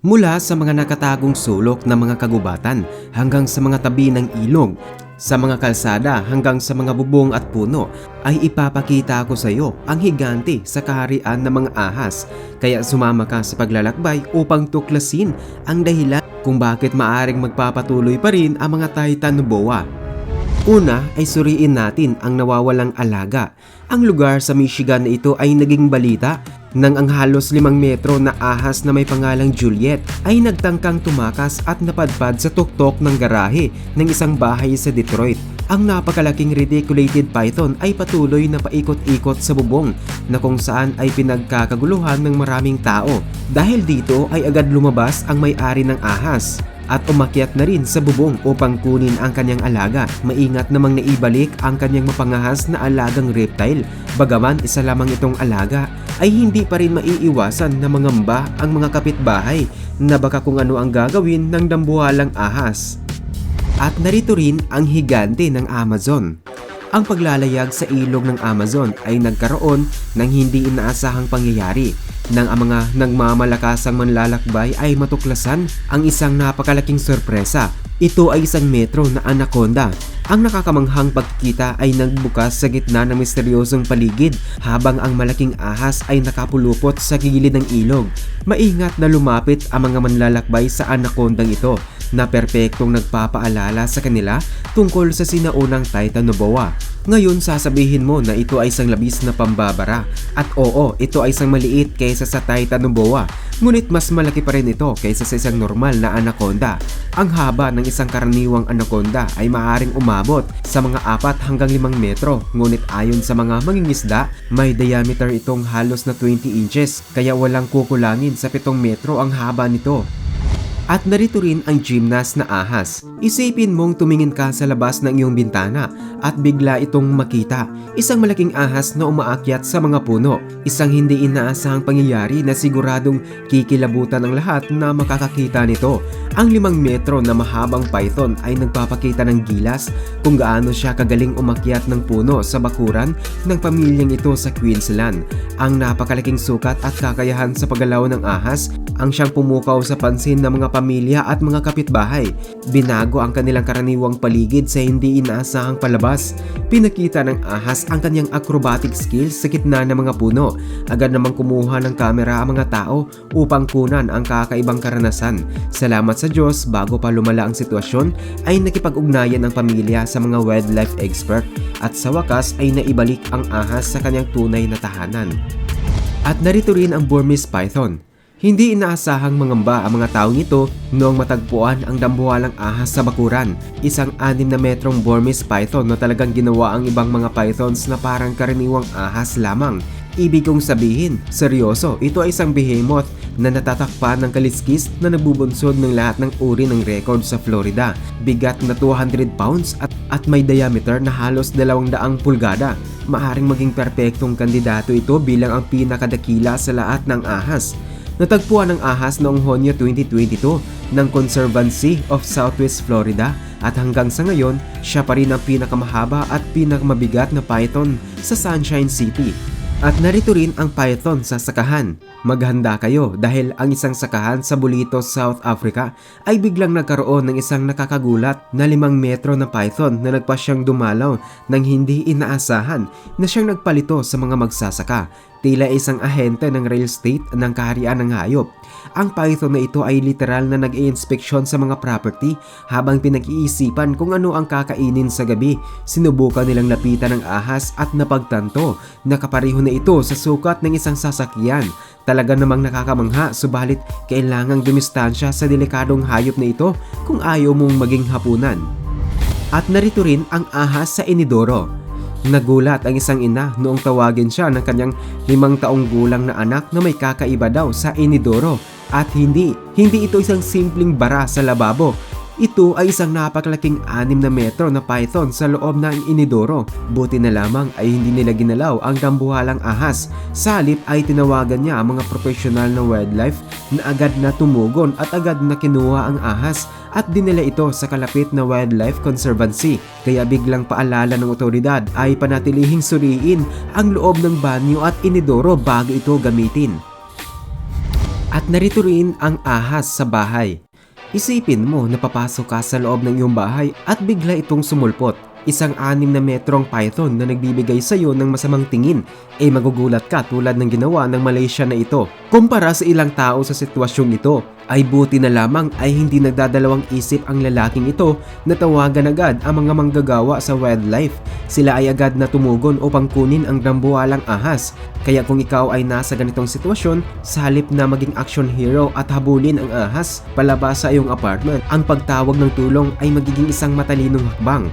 Mula sa mga nakatagong sulok ng mga kagubatan hanggang sa mga tabi ng ilog, sa mga kalsada hanggang sa mga bubong at puno, ay ipapakita ko sa iyo ang higante sa kaharian ng mga ahas. Kaya sumama ka sa paglalakbay upang tuklasin ang dahilan kung bakit maaring magpapatuloy pa rin ang mga Titanoboa. Una ay suriin natin ang nawawalang alaga. Ang lugar sa Michigan na ito ay naging balita nang ang halos 5 metro na ahas na may pangalang Juliet ay nagtangkang tumakas at napadpad sa tuktok ng garahe ng isang bahay sa Detroit. Ang napakalaking reticulated python ay patuloy na paikot-ikot sa bubong na kung saan ay pinagkakaguluhan ng maraming tao. Dahil dito ay agad lumabas ang may-ari ng ahas at umakyat na rin sa bubong upang kunin ang kanyang alaga. Maingat namang naibalik ang kanyang mapangahas na alagang reptile. Bagaman isa lamang itong alaga, ay hindi pa rin maiiwasan na mangamba ang mga kapitbahay na baka kung ano ang gagawin ng dambuhalang ahas. At narito rin ang higante ng Amazon. Ang paglalayag sa ilog ng Amazon ay nagkaroon ng hindi inaasahang pangyayari nang ang mga nagmamalakasang manlalakbay ay matuklasan ang isang napakalaking sorpresa. Ito ay 1 metro na anaconda. Ang nakakamanghang pagkikita ay nagbukas sa gitna ng misteryosong paligid habang ang malaking ahas ay nakapulupot sa gilid ng ilog. Maingat na lumapit ang mga manlalakbay sa anacondang ito na perpektong nagpapaalala sa kanila tungkol sa sinaunang Titanoboa. Ngayon sasabihin mo na ito ay isang labis na pambabara. At oo, ito ay isang maliit kaysa sa Titanoboa. Ngunit mas malaki pa rin ito kaysa sa isang normal na anaconda. Ang haba ng isang karaniwang anaconda ay maaaring umabot sa mga 4 hanggang 5 metro. Ngunit ayon sa mga mangingisda, may diameter itong halos na 20 inches kaya walang kukulangin sa 7 metro ang haba nito. At narito rin ang gymnast na ahas. Isipin mong tumingin ka sa labas ng iyong bintana at bigla itong makita. Isang malaking ahas na umaakyat sa mga puno. Isang hindi inaasahang pangyayari na siguradong kikilabutan ang lahat na makakakita nito. Ang 5 metro na mahabang python ay nagpapakita ng gilas kung gaano siya kagaling umakyat ng puno sa bakuran ng pamilyang ito sa Queensland. Ang napakalaking sukat at kakayahan sa paggalaw ng ahas ang siyang pumukaw sa pansin ng mga pamilya at mga kapitbahay. Binago ang kanilang karaniwang paligid sa hindi inaasahang palabas. Pinakita ng ahas ang kanyang acrobatic skills sa gitna ng mga puno. Agad namang kumuha ng kamera ang mga tao upang kunan ang kakaibang karanasan. Salamat sa Diyos, bago pa lumala ang sitwasyon ay nakipag-ugnayan ang pamilya sa mga wildlife expert at sa wakas ay naibalik ang ahas sa kanyang tunay na tahanan. At narito rin ang Burmese python. Hindi inaasahang mangamba ang mga taong ito noong matagpuan ang dambuhalang ahas sa bakuran. Isang 6 na metrong Burmese python na talagang ginawa ang ibang mga pythons na parang karaniwang ahas lamang. Ibig kong sabihin, seryoso, ito ay isang behemoth na natatakpan ng kaliskis na nabubunsod ng lahat ng uri ng record sa Florida. Bigat na 200 pounds at may diameter na halos 200 pulgada. Maaring maging perpektong kandidato ito bilang ang pinakadakila sa lahat ng ahas. Natagpuan ng ahas noong Hunyo 2022 ng Conservancy of Southwest Florida at hanggang sa ngayon, siya pa rin ang pinakamahaba at pinakamabigat na python sa Sunshine City. At narito rin ang python sa sakahan. Maghanda kayo dahil ang isang sakahan sa Bulito, South Africa ay biglang nagkaroon ng isang nakakagulat na 5 metro na python na nagpa siyang dumalaw ng hindi inaasahan na siyang nagpalito sa mga magsasaka. Tila isang ahente ng real estate ng kaharian ng hayop. Ang python na ito ay literal na nag-i-inspeksyon sa mga property habang pinag-iisipan kung ano ang kakainin sa gabi. Sinubukan nilang lapitan ng ahas at napagtanto na kapareho na ito sa sukat ng isang sasakyan. Talaga namang nakakamangha, subalit kailangang dumistansya sa delikadong hayop na ito kung ayaw mong maging hapunan. At narito rin ang ahas sa inidoro. Nagulat ang isang ina noong tawagin siya ng kanyang 5 taong gulang na anak na may kakaiba daw sa inidoro. At hindi ito isang simpleng bara sa lababo. Ito ay isang napakalaking 6 na metro na python sa loob ng inidoro. Buti na lamang ay hindi nila ginalaw ang dambuhalang ahas. Sa halip ay tinawagan niya ang mga profesional na wildlife na agad na tumugon at agad na kinuha ang ahas at dinala ito sa kalapit na Wildlife Conservancy. Kaya biglang paalala ng otoridad ay panatilihing suriin ang loob ng banyo at inidoro bago ito gamitin. At narito rin ang ahas sa bahay. Isipin mo na papasok ka sa loob ng iyong bahay at bigla itong sumulpot. Isang 6 na metrong python na nagbibigay sa iyo ng masamang tingin, magugulat ka tulad ng ginawa ng Malaysia na ito. Kumpara sa ilang tao sa sitwasyong ito, ay buti na lamang ay hindi nagdadalawang isip ang lalaking ito na tawagan agad ang mga manggagawa sa wildlife. Sila ay agad na tumugon upang kunin ang dambuhalang ahas. Kaya kung ikaw ay nasa ganitong sitwasyon, sa halip na maging action hero at habulin ang ahas palabas sa iyong apartment, ang pagtawag ng tulong ay magiging isang matalinong hakbang.